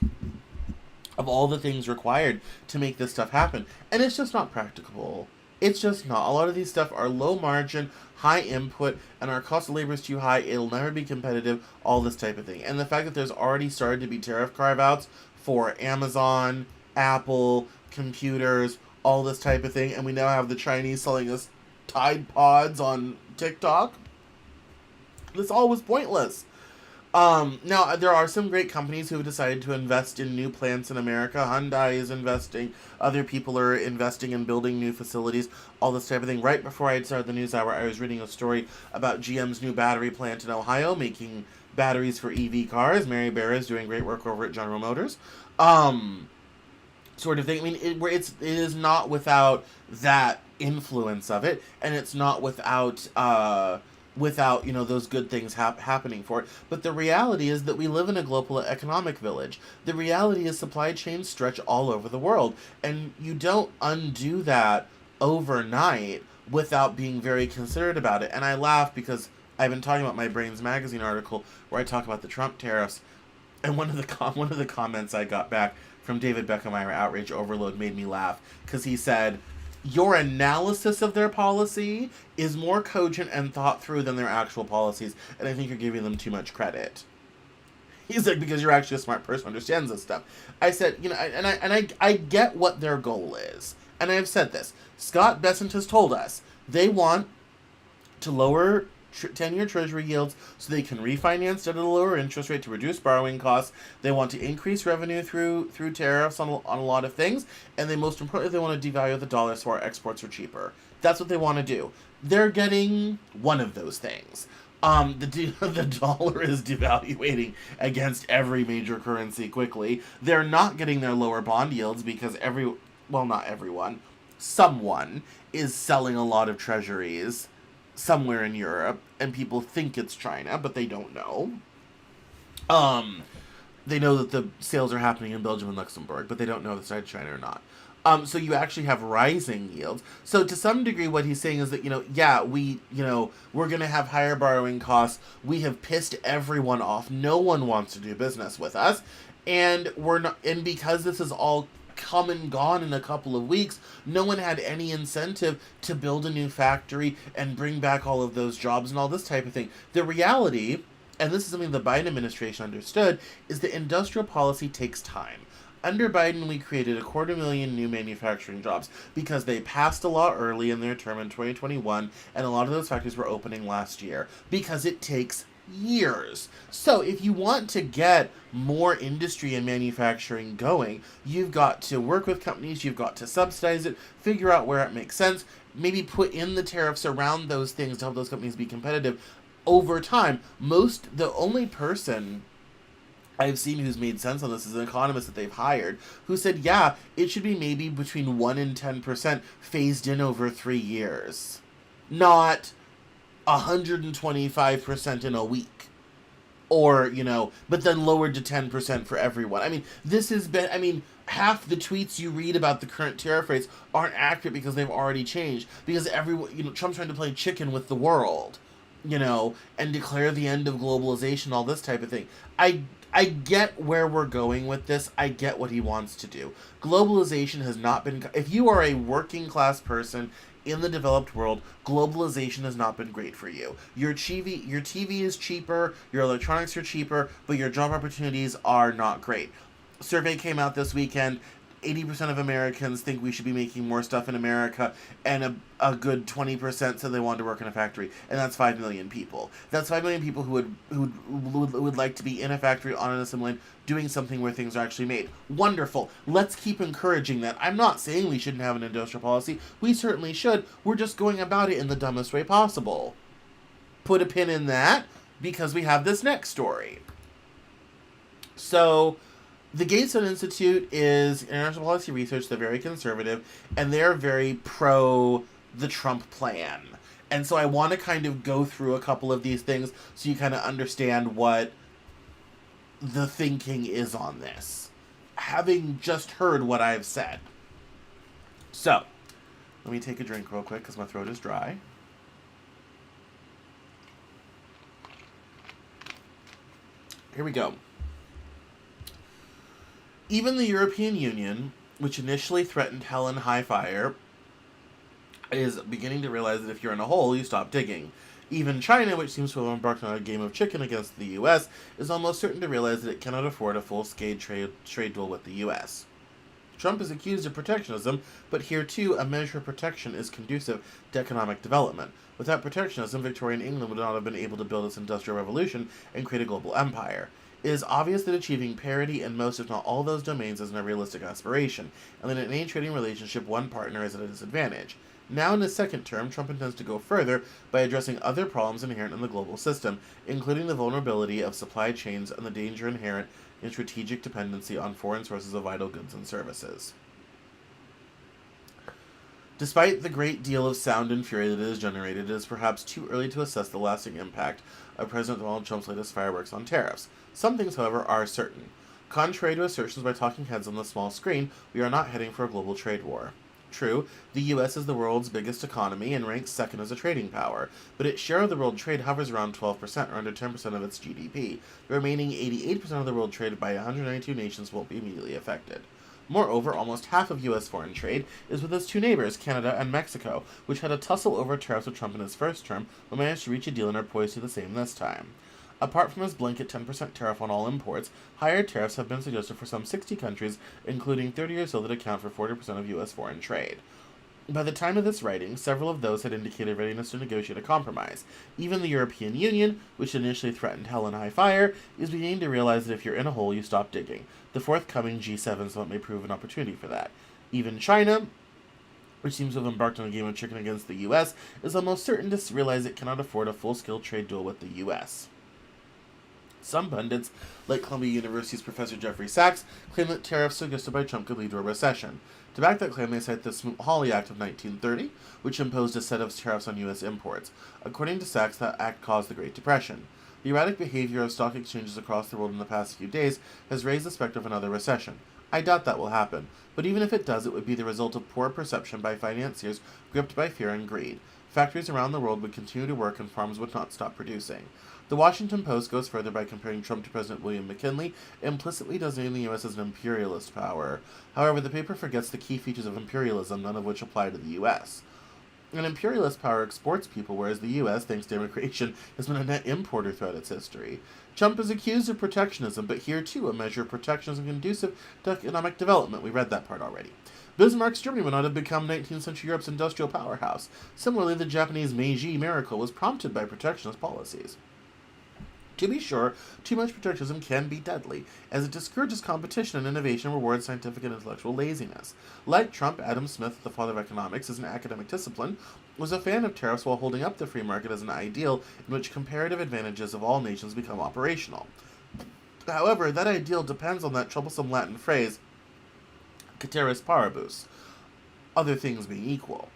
of all the things required to make this stuff happen. And it's just not practicable. It's just not. A lot of these stuff are low margin, high input, and our cost of labor is too high. It'll never be competitive, all this type of thing. And the fact that there's already started to be tariff carve-outs for Amazon, Apple, computers, all this type of thing, and we now have the Chinese selling us Tide Pods on TikTok. This all was pointless. Now, there are some great companies who have decided to invest in new plants in America. Hyundai is investing. Other people are investing in building new facilities, all this type of thing. Right before I had started the news hour, I was reading a story about GM's new battery plant in Ohio, making batteries for EV cars. Mary Barra is doing great work over at General Motors. Sort of thing. I mean, it is not without that influence of it, and it's not without those good things happening for it. But the reality is that we live in a global economic village. The reality is supply chains stretch all over the world, and you don't undo that overnight without being very considerate about it. And I laugh because I've been talking about my Brains Magazine article where I talk about the Trump tariffs, and one of the comments I got back from David Beckemeyer, Outrage Overload, made me laugh because he said, your analysis of their policy is more cogent and thought through than their actual policies, and I think you're giving them too much credit. He's like, because you're actually a smart person who understands this stuff. I said, I get what their goal is, and I have said this. Scott Bessent has told us they want to lower 10-year treasury yields so they can refinance debt at a lower interest rate to reduce borrowing costs. They want to increase revenue through tariffs on a lot of things, and most importantly, they want to devalue the dollar so our exports are cheaper. That's what they want to do. They're getting one of those things. The dollar is devaluating against every major currency quickly. They're not getting their lower bond yields because not everyone, someone is selling a lot of treasuries somewhere in Europe, and people think it's China, but they don't know. They know that the sales are happening in Belgium and Luxembourg, but they don't know if it's side of China or not. So you actually have rising yields. So to some degree, what he's saying is that, we're going to have higher borrowing costs. We have pissed everyone off. No one wants to do business with us. And because this is all come and gone in a couple of weeks, no one had any incentive to build a new factory and bring back all of those jobs and all this type of thing. The reality, and this is something the Biden administration understood, is that industrial policy takes time. Under Biden, we created 250,000 new manufacturing jobs because they passed a law early in their term in 2021, and a lot of those factories were opening last year because it takes years. So if you want to get more industry and manufacturing going, you've got to work with companies, you've got to subsidize it, figure out where it makes sense, maybe put in the tariffs around those things to help those companies be competitive over time. The only person I've seen who's made sense on this is an economist that they've hired who said, yeah, it should be maybe between 1 and 10% phased in over 3 years. Not 125% in a week. Or, but then lowered to 10% for everyone. I mean, half the tweets you read about the current tariff rates aren't accurate because they've already changed. Because Trump's trying to play chicken with the world, and declare the end of globalization, all this type of thing. I get where we're going with this. I get what he wants to do. Globalization has not been... If you are a working class person in the developed world, globalization has not been great for you. Your TV is cheaper, your electronics are cheaper, but your job opportunities are not great. Survey came out this weekend. 80% of Americans think we should be making more stuff in America, and a good 20% said they wanted to work in a factory, and that's 5 million people. That's 5 million people who would like to be in a factory on an assembly line doing something where things are actually made. Wonderful. Let's keep encouraging that. I'm not saying we shouldn't have an industrial policy. We certainly should. We're just going about it in the dumbest way possible. Put a pin in that, because we have this next story. So... the Gateson Institute is international policy research. They're very conservative, and they're very pro the Trump plan. And so I want to kind of go through a couple of these things so you kind of understand what the thinking is on this, having just heard what I've said. So, let me take a drink real quick because my throat is dry. Here we go. Even the European Union, which initially threatened hell and high fire, is beginning to realize that if you're in a hole, you stop digging. Even China, which seems to have embarked on a game of chicken against the U.S., is almost certain to realize that it cannot afford a full-scale trade duel with the U.S. Trump is accused of protectionism, but here too, a measure of protection is conducive to economic development. Without protectionism, Victorian England would not have been able to build its industrial revolution and create a global empire. It is obvious that achieving parity in most, if not all, those domains isn't a realistic aspiration, and that in any trading relationship, one partner is at a disadvantage. Now in his second term, Trump intends to go further by addressing other problems inherent in the global system, including the vulnerability of supply chains and the danger inherent in strategic dependency on foreign sources of vital goods and services. Despite the great deal of sound and fury that it has generated, it is perhaps too early to assess the lasting impact of President Donald Trump's latest fireworks on tariffs. Some things, however, are certain. Contrary to assertions by talking heads on the small screen, we are not heading for a global trade war. True, the U.S. is the world's biggest economy and ranks second as a trading power, but its share of the world trade hovers around 12% or under 10% of its GDP. The remaining 88% of the world traded by 192 nations won't be immediately affected. Moreover, almost half of U.S. foreign trade is with its two neighbors, Canada and Mexico, which had a tussle over tariffs with Trump in his first term, but managed to reach a deal and are poised to do the same this time. Apart from his blanket 10% tariff on all imports, higher tariffs have been suggested for some 60 countries, including 30 or so that account for 40% of U.S. foreign trade. By the time of this writing, several of those had indicated readiness to negotiate a compromise. Even the European Union, which initially threatened hell and high fire, is beginning to realize that if you're in a hole, you stop digging. The forthcoming G7 summit may prove an opportunity for that. Even China, which seems to have embarked on a game of chicken against the U.S., is almost certain to realize it cannot afford a full-scale trade duel with the U.S. Some pundits, like Columbia University's Professor Jeffrey Sachs, claim that tariffs suggested by Trump could lead to a recession. To back that claim, they cite the Smoot-Hawley Act of 1930, which imposed a set of tariffs on U.S. imports. According to Sachs, that act caused the Great Depression. The erratic behavior of stock exchanges across the world in the past few days has raised the specter of another recession. I doubt that will happen, but even if it does, it would be the result of poor perception by financiers gripped by fear and greed. Factories around the world would continue to work and farms would not stop producing. The Washington Post goes further by comparing Trump to President William McKinley, implicitly designating the U.S. as an imperialist power. However, the paper forgets the key features of imperialism, none of which apply to the U.S. An imperialist power exports people, whereas the U.S., thanks to immigration, has been a net importer throughout its history. Trump is accused of protectionism, but here too a measure of protectionism conducive to economic development. We read that part already. Bismarck's Germany would not have become 19th century Europe's industrial powerhouse. Similarly, the Japanese Meiji miracle was prompted by protectionist policies. To be sure, too much protectionism can be deadly, as it discourages competition and innovation and rewards scientific and intellectual laziness. Like Trump, Adam Smith, the father of economics as an academic discipline, was a fan of tariffs while holding up the free market as an ideal in which comparative advantages of all nations become operational. However, that ideal depends on that troublesome Latin phrase, ceteris paribus, other things being equal.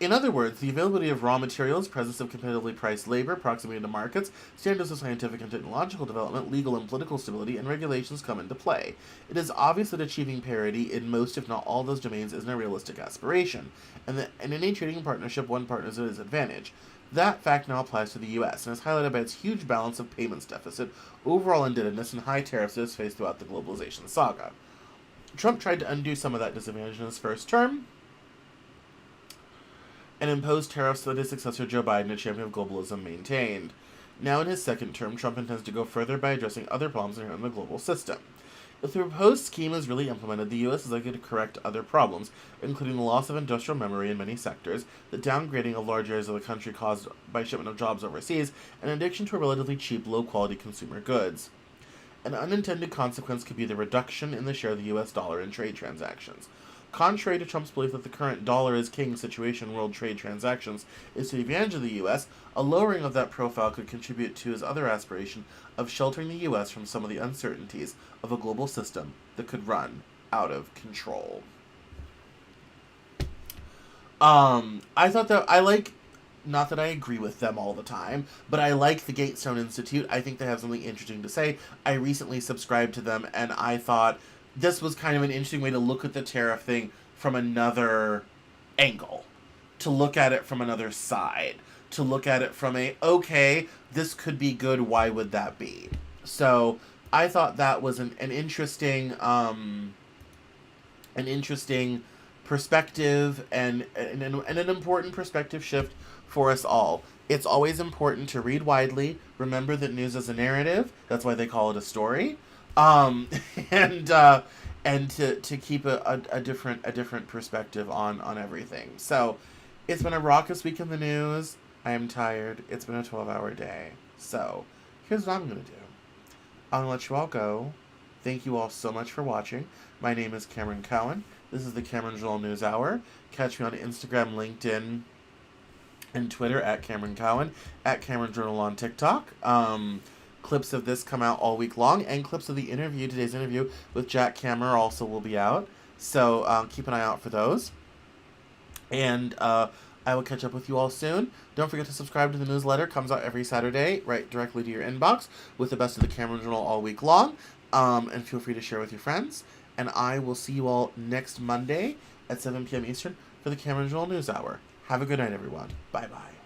In other words, the availability of raw materials, presence of competitively priced labor, proximity to markets, standards of scientific and technological development, legal and political stability, and regulations come into play. It is obvious that achieving parity in most, if not all, those domains isn't a realistic aspiration, and that in any trading partnership, one partner is at his advantage. That fact now applies to the U.S., and is highlighted by its huge balance of payments deficit, overall indebtedness, and high tariffs it has faced throughout the globalization saga. Trump tried to undo some of that disadvantage in his first term, and imposed tariffs that his successor Joe Biden, a champion of globalism, maintained. Now in his second term, Trump intends to go further by addressing other problems inherent in the global system. If the proposed scheme is really implemented, the U.S. is likely to correct other problems, including the loss of industrial memory in many sectors, the downgrading of large areas of the country caused by shipment of jobs overseas, and addiction to relatively cheap, low-quality consumer goods. An unintended consequence could be the reduction in the share of the U.S. dollar in trade transactions. Contrary to Trump's belief that the current dollar is king situation in world trade transactions is to the advantage of the U.S., a lowering of that profile could contribute to his other aspiration of sheltering the U.S. from some of the uncertainties of a global system that could run out of control. I thought that I like, not that I agree with them all the time, but I like the Gatestone Institute. I think they have something interesting to say. I recently subscribed to them, and I thought this was kind of an interesting way to look at the tariff thing from another angle, to look at it from another side, to look at it from a, okay, this could be good, why would that be? So I thought that was an interesting perspective and an important perspective shift for us all. It's always important to read widely, remember that news is a narrative, that's why they call it a story. And to keep a different perspective on everything. So it's been a raucous week in the news. I am tired. It's been a 12-hour day. So here's what I'm gonna do. I'm gonna let you all go. Thank you all so much for watching. My name is Cameron Cowan. This is the Cameron Journal Newshour. Catch me on Instagram, LinkedIn, and Twitter at Cameron Cowan, at Cameron Journal on TikTok. Clips of this come out all week long, and clips of the interview, today's interview with Jack Kammer, also will be out. So keep an eye out for those. And I will catch up with you all soon. Don't forget to subscribe to the newsletter. Comes out every Saturday, right directly to your inbox, with the best of the Cameron Journal all week long. And feel free to share with your friends. And I will see you all next Monday at 7 p.m. Eastern for the Cameron Journal Newshour. Have a good night, everyone. Bye-bye.